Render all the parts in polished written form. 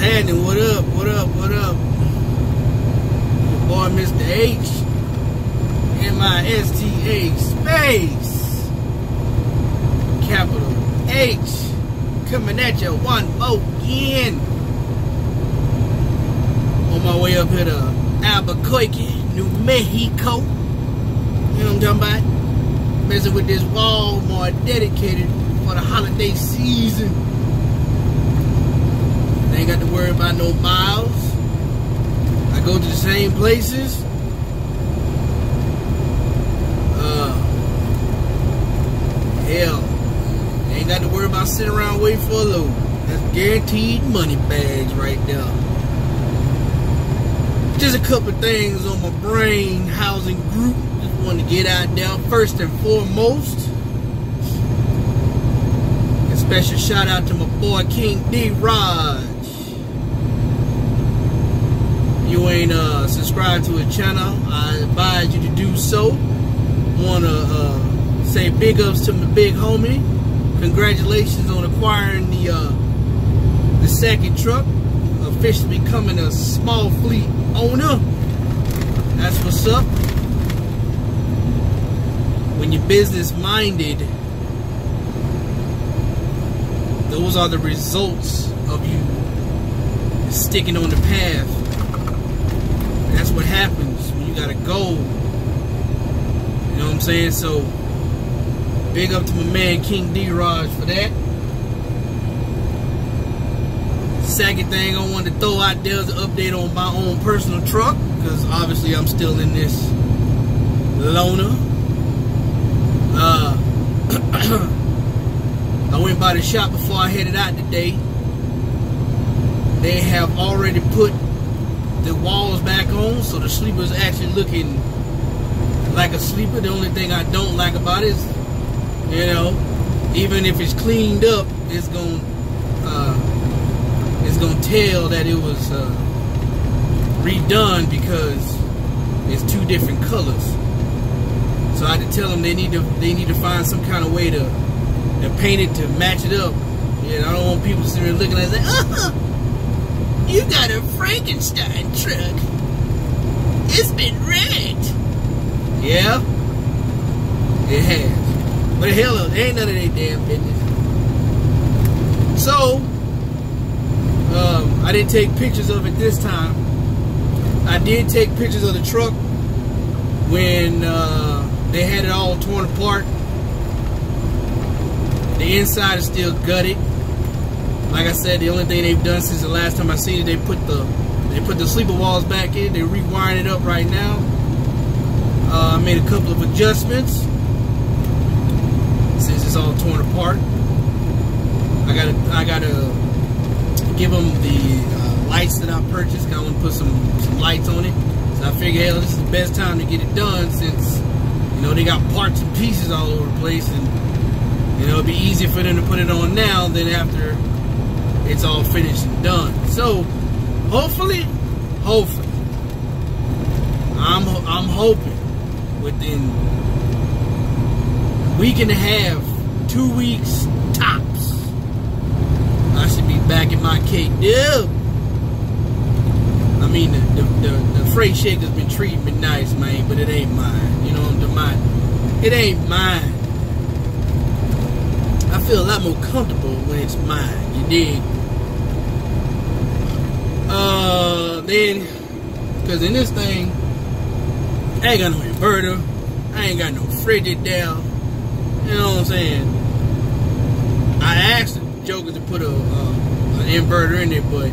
happening? What up? What up? What up? Your boy, Mr. H. M-I-S-T-H space capital H. Coming at you one more again. On my way up here to Albuquerque, New Mexico. You know what I'm talking about? Messing with this Walmart dedicated for the holiday season. I ain't got to worry about no miles. I go to the same places. Hell, ain't got to worry about sitting around waiting for a load. That's guaranteed money bags right there. Just a couple things on my brain, housing group. Just wanted to get out there. First and foremost, a special shout out to my boy King D. Raj. You ain't subscribed to his channel, I advise you to do so. Wanna say big ups to my big homie. Congratulations on acquiring the second truck, officially becoming a small fleet owner. That's what's up. When you're business minded, those are the results of you sticking on the path. That's what happens when you got a goal. You know what I'm saying? So big up to my man King D. Raj for that. Second thing I wanted to throw out there is an update on my own personal truck, because obviously I'm still in this loaner. I went by the shop before I headed out today. They have already put the walls back on, so the sleeper is actually looking like a sleeper. The only thing I don't like about it is, you know, even if it's cleaned up, it's gonna tell that it was redone because it's two different colors. So I had to tell them they need to find some kind of way to paint it to match it up. Yeah, I don't want people sitting there looking at it and say, you got a Frankenstein truck. It's been wrecked. Yeah, it has. But hell, it ain't none of their damn business. So, I didn't take pictures of it this time. I did take pictures of the truck when they had it all torn apart. The inside is still gutted. Like I said, the only thing they've done since the last time I seen it, they put the sleeper walls back in. They're rewiring it up right now. I made a couple of adjustments since it's all torn apart. I gotta give them the lights that I purchased. I want to put some lights on it. So I figured, hell, this is the best time to get it done, since you know they got parts and pieces all over the place, and you know it'd be easier for them to put it on now than after it's all finished and done. So hopefully, I'm hoping within a week and a half, 2 weeks tops, I should be back in my cake. Yeah. I mean, the freight shaker's been treating me nice, man, but it ain't mine. You know what I'm talking about? It ain't mine. I feel a lot more comfortable when it's mine. You dig? Then, because in this thing, I ain't got no inverter. I ain't got no frigid down. You know what I'm saying? I asked the jokers to put an inverter in there, but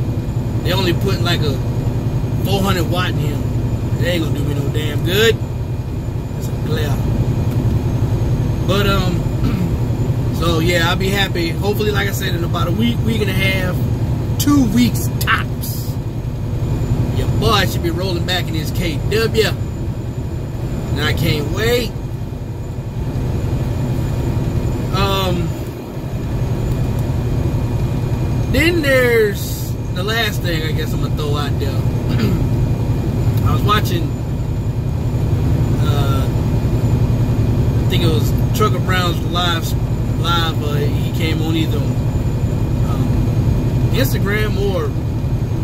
they only put like a 400 watt in him. It ain't gonna do me no damn good. It's a glare. But so yeah, I'll be happy. Hopefully, like I said, in about a week and a half, 2 weeks tops, your boy should be rolling back in his KW. And I can't wait. Then there's the last thing I guess I'm gonna throw out there. I was watching, I think it was Trucker Brown's live. He came on either Instagram or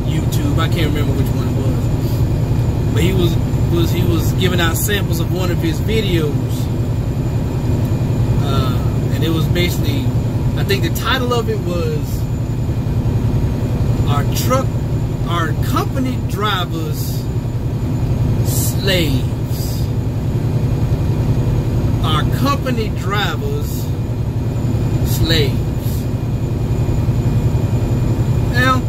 YouTube. I can't remember which one it was, but he was giving out samples of one of his videos, and it was basically, I think the title of it was "Our Company Drivers Slaves." Our company drivers slaves. Now,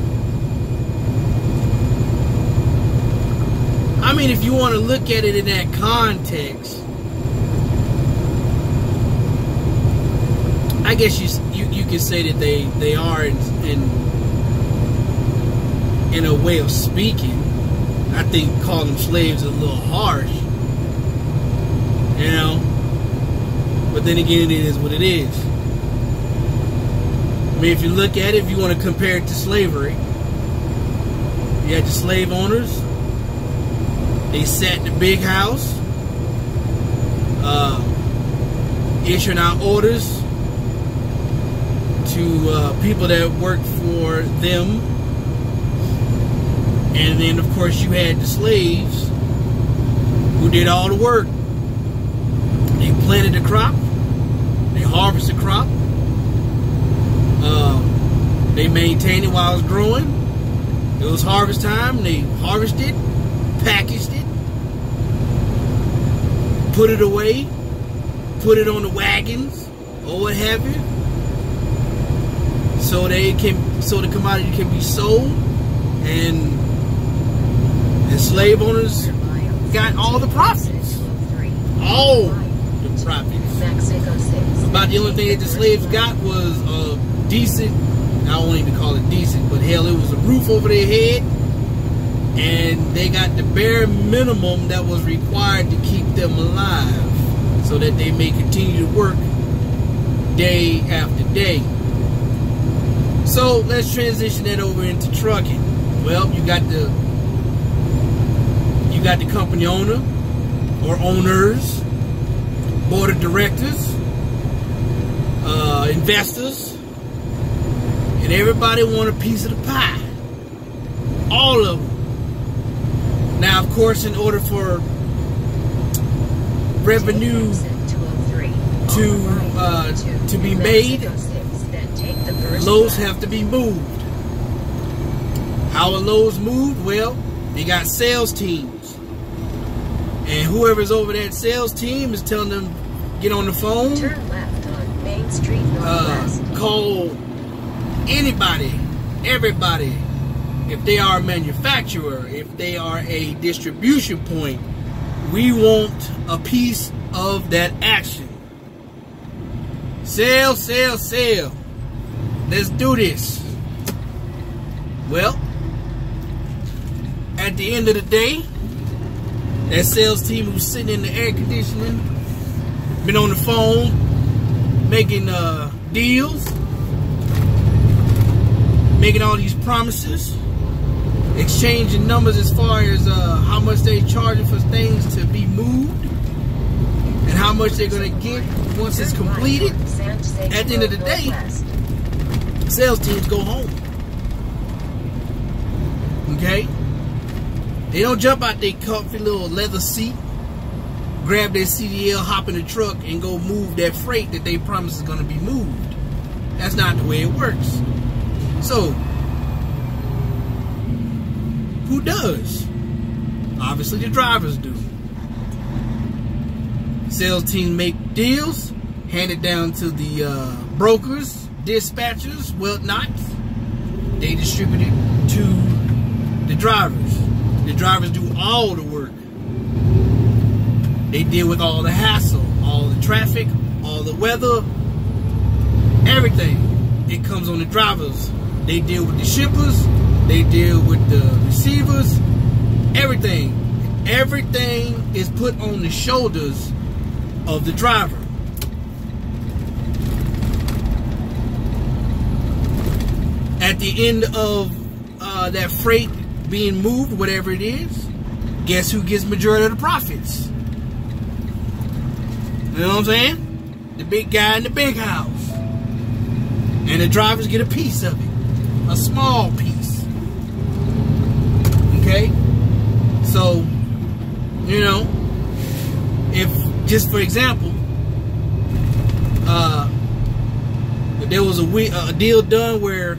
I mean, if you want to look at it in that context, I guess you can say that they are in a way of speaking. I think calling them slaves is a little harsh, you know. But then again, it is what it is. I mean, if you look at it, if you want to compare it to slavery, you had the slave owners. They sat in the big house, issuing out orders to people that worked for them. And then, of course, you had the slaves who did all the work. They planted the crop. They harvested the crop. They maintained it while it was growing. It was harvest time. They harvested it, packaged it, put it away, put it on the wagons or what have you, so the commodity can be sold, and the slave owners got all the profits. All the profits. About the only thing that the slaves got was a decent, I won't even call it decent, but hell, it was a roof over their head, and they got the bare minimum that was required to keep them alive so that they may continue to work day after day. So let's transition that over into trucking. Well, you got the company owner or owners, board of directors, investors, and everybody want a piece of the pie. All of them. Now, of course, in order for revenue to be made, loads have to be moved. How are loads moved? Well, they got sales teams, and whoever's over that sales team is telling them, get on the phone, turn left on Main Street Northwest, call anybody, everybody. If they are a manufacturer, if they are a distribution point, we want a piece of that action. Sell, sell, sell. Let's do this. Well, at the end of the day, that sales team who's sitting in the air conditioning, been on the phone, making deals, making all these promises, exchanging numbers as far as how much they charging for things to be moved and how much they're going to get once it's completed. At the end of the day, sales teams go home. Okay? They don't jump out their comfy little leather seat, grab their CDL, hop in the truck, and go move that freight that they promise is going to be moved. That's not the way it works. So, who does? Obviously the drivers do. Sales team make deals, hand it down to the brokers, dispatchers, whatnot. They distribute it to the drivers. The drivers do all the work. They deal with all the hassle, all the traffic, all the weather, everything. It comes on the drivers. They deal with the shippers. They deal with the receivers. Everything. Everything is put on the shoulders of the driver. At the end of that freight being moved, whatever it is, guess who gets majority of the profits? You know what I'm saying? The big guy in the big house. And the drivers get a piece of it. A small piece. Okay? So, you know, if, just for example, there was a deal done where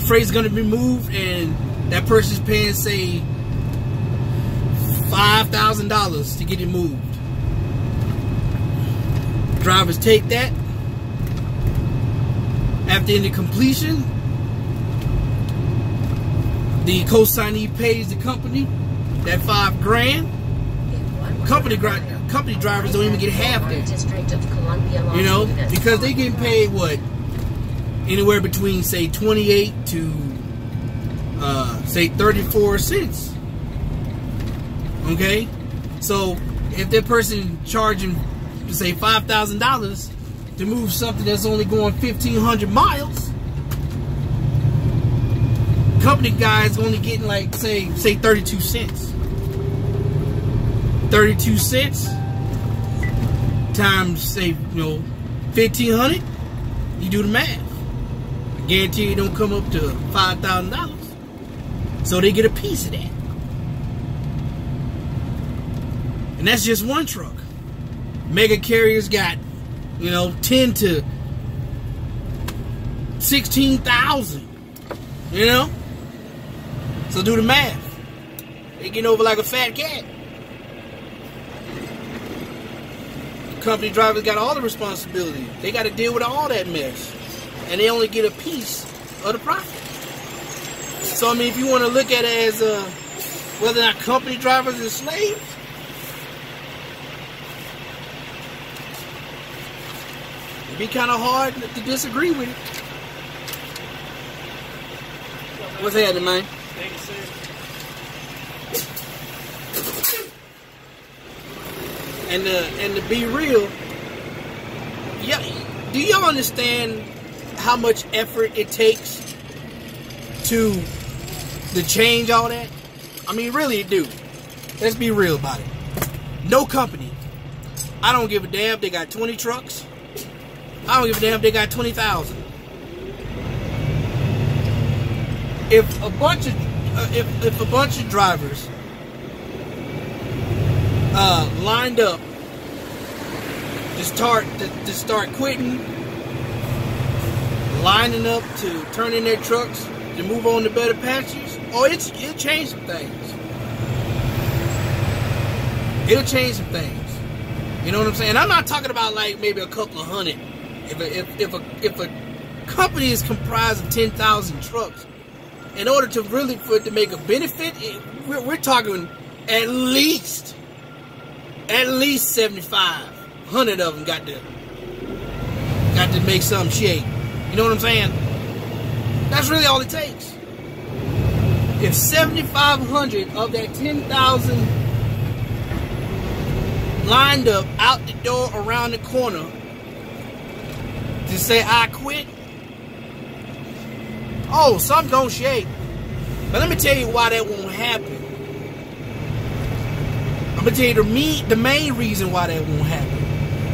freight's going to be moved and that person's paying, say, $5,000 to get it moved. Drivers take that. After any completion, the co-signee pays the company that $5,000. Company drivers don't even get half that. You know, because they getting paid what? Anywhere between, say, 28 to say 34 cents. Okay? So if that person charging, say, $5,000 to move something that's only going 1,500 miles, company guys only getting like say 32 cents. 32 cents times, say, 1,500. You do the math. I guarantee you don't come up to $5,000. So they get a piece of that. And that's just one truck. Mega carriers got, 10 to 16,000. So do the math. They getting over like a fat cat. Company drivers got all the responsibility. They got to deal with all that mess. And they only get a piece of the profit. So, I mean, if you want to look at it as whether or not company drivers are slaves, it'd be kind of hard to disagree with it. What's happening, man? Thanks, sir. And to be real, yeah, do y'all understand how much effort it takes to change all that? I mean, really, it do. Let's be real about it. No company. I don't give a damn if they got 20 trucks. I don't give a damn if they got 20,000. If a bunch of drivers lined up to start quitting, lining up to turn in their trucks to move on to better pastures, it'll change some things. It'll change some things. You know what I'm saying? I'm not talking about like maybe a couple of hundred. If a company is comprised of 10,000 trucks, in order to really for it to make a benefit, we're talking at least 7,500 of them got to make something shake. You know what I'm saying? That's really all it takes. If 7,500 of that 10,000 lined up out the door around the corner to say I quit, some gonna shake. But let me tell you why that won't happen. I'm gonna tell you the main reason why that won't happen.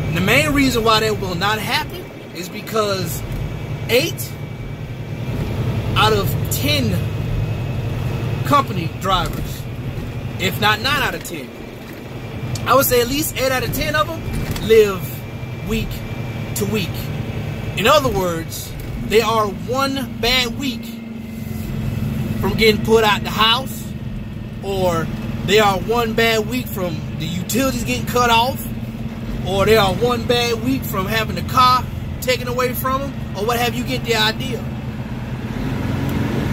And the main reason why that will not happen is because 8 out of 10 company drivers, if not 9 out of 10, I would say at least 8 out of 10 of them live week to week. In other words, they are one bad week from getting put out the house, or they are one bad week from the utilities getting cut off, or they are one bad week from having the car taken away from them, or what have you. Get the idea.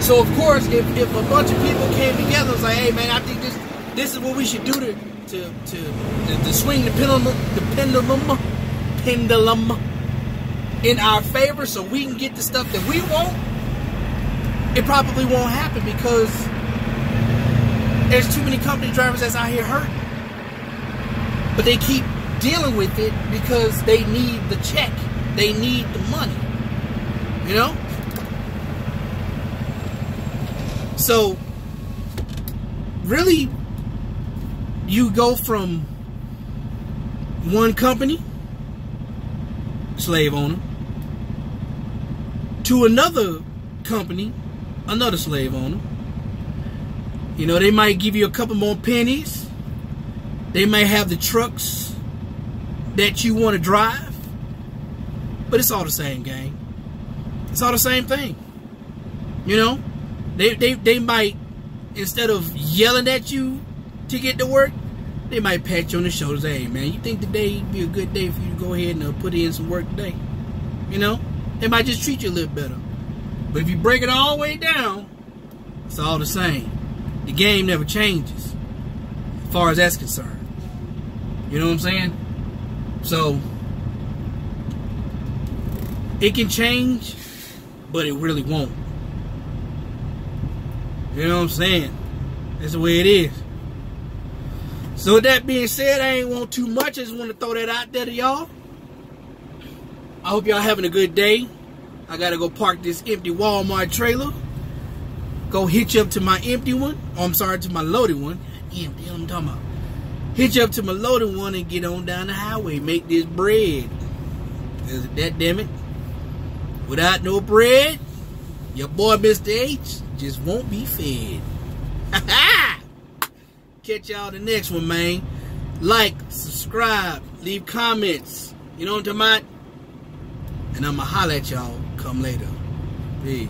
So of course, if a bunch of people came together and was like, hey man, I think this is what we should do to swing the pendulum in our favor so we can get the stuff that we want, it probably won't happen because there's too many company drivers that's out here hurt. But they keep dealing with it because they need the check. They need the money. You know? So, really, you go from one company, slave owner, to another company, another slave owner, You know, they might give you a couple more pennies. They may have the trucks that you want to drive. But it's all the same, gang. It's all the same thing. You know? They might, instead of yelling at you to get to work, they might pat you on the shoulders. Hey, man, you think today would be a good day for you to go ahead and put in some work today? You know? They might just treat you a little better. But if you break it all the way down, it's all the same. The game never changes as far as that's concerned. You know what I'm saying? So, it can change, but it really won't. You know what I'm saying? That's the way it is. So with that being said, I ain't want too much. I just want to throw that out there to y'all. I hope y'all having a good day. I gotta go park this empty Walmart trailer. Go hitch up to my empty one. Oh, I'm sorry, to my loaded one. Empty, I'm talking about. Hitch up to my loaded one and get on down the highway. Make this bread. Cause that damn it, without no bread, your boy Mr. H just won't be fed. Catch y'all the next one, man. Like, subscribe, leave comments. You know what I'm talking about? And I'ma holler at y'all come later. Peace.